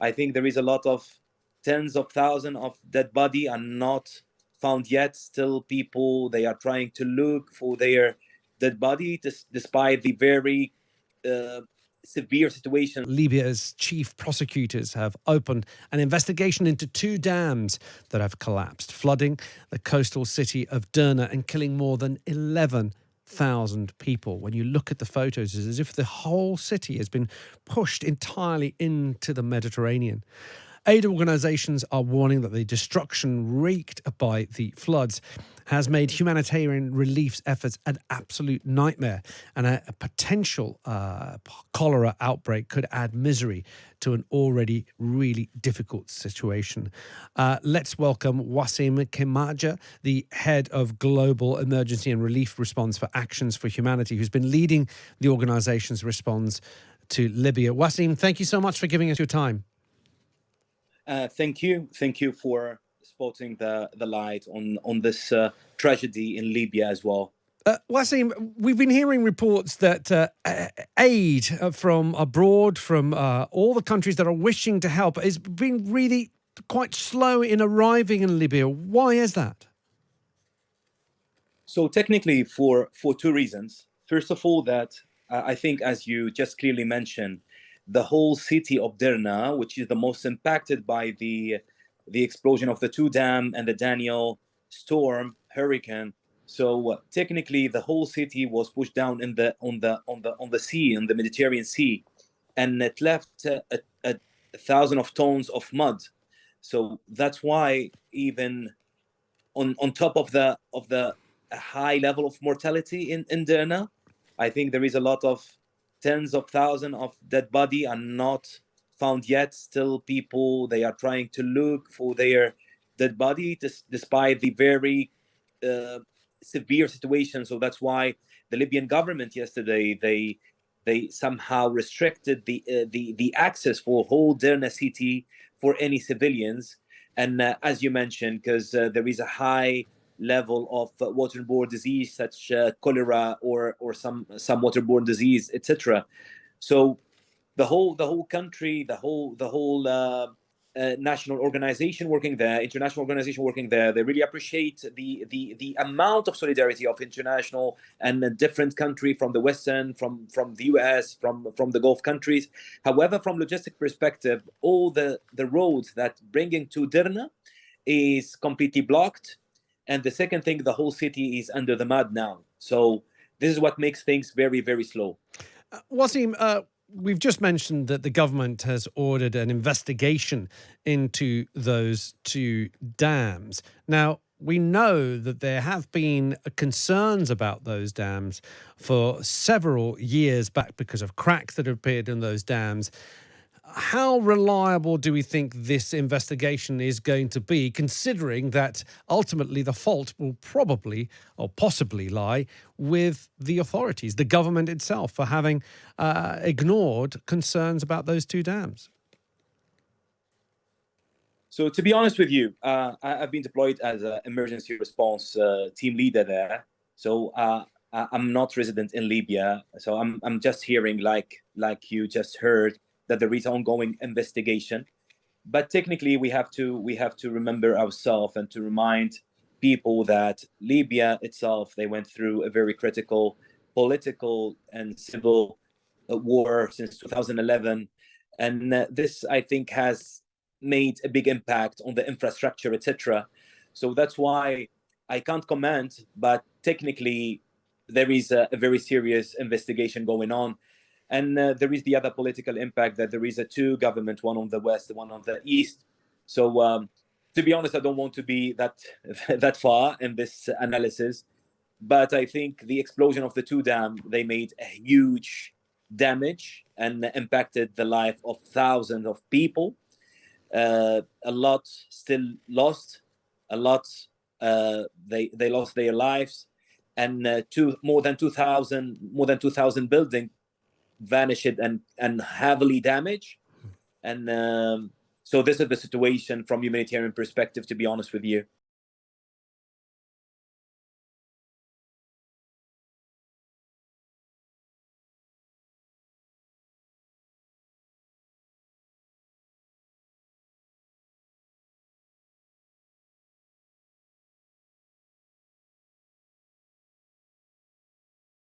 I think there is a lot of tens of thousands of dead body are not found yet. Still, people, they are trying to look for their dead body, despite the very severe situation. Libya's chief prosecutors have opened an investigation into two dams that have collapsed, flooding the coastal city of Derna and killing more than 11,000 people. When you look at the photos, it's as if the whole city has been pushed entirely into the Mediterranean. Aid organisations are warning that the destruction wreaked by the floods has made humanitarian relief efforts an absolute nightmare, and a potential cholera outbreak could add misery to an already really difficult situation. Let's welcome Wassim Khemadja, the head of Global Emergency and Relief Response for Actions for Humanity, who's been leading the organisation's response to Libya. Wassim, thank you so much for giving us your time. Thank you for spotting the light on this tragedy in Libya as well. Wassim, we've been hearing reports that aid from abroad, from all the countries that are wishing to help, is being really quite slow in arriving in Libya. Why is that? So technically, for two reasons. First of all, that I think, as you just clearly mentioned, the whole city of Derna, which is the most impacted by the explosion of the two dam and the Daniel storm hurricane. So technically, the whole city was pushed down on the sea, in the Mediterranean Sea, and it left a thousand of tons of mud. So that's why, even on top of the high level of mortality in Derna, I think there is a lot of tens of thousands of dead body are not found yet. Still, people, they are trying to look for their dead body, despite the very severe situation. So that's why the Libyan government yesterday, they somehow restricted the access for whole Derna city for any civilians. And as you mentioned, because there is a high level of waterborne disease, such cholera or some waterborne disease, etc. So the whole country, the whole national organization working there, international organization working there, they really appreciate the amount of solidarity of international and a different country, from the Western, from the US, from the Gulf countries. However, from logistic perspective, all the roads that bringing to Derna is completely blocked. And the second thing, the whole city is under the mud now. So this is what makes things very, very slow. Wassim, we've just mentioned that the government has ordered an investigation into those two dams. Now, we know that there have been concerns about those dams for several years back because of cracks that appeared in those dams. How reliable do we think this investigation is going to be, considering that ultimately the fault will probably or possibly lie with the authorities, the government itself, for having ignored concerns about those two dams? So to be honest with you, I've been deployed as an emergency response team leader there. So I'm not resident in Libya. So I'm just hearing, like you just heard, that there is ongoing investigation. But technically, we have to remember ourselves and to remind people that Libya itself, they went through a very critical political and civil war since 2011, and this, I think, has made a big impact on the infrastructure, etc. So that's why I can't comment, but technically there is a very serious investigation going on. And there is the other political impact, that there is a two government, one on the west, one on the east. So to be honest, I don't want to be that far in this analysis, but I think the explosion of the two dams, they made a huge damage and impacted the life of thousands of people. A lot still lost, a lot they lost their lives, and more than 2,000 buildings vanished and heavily damaged. And so this is the situation from humanitarian perspective, to be honest with you.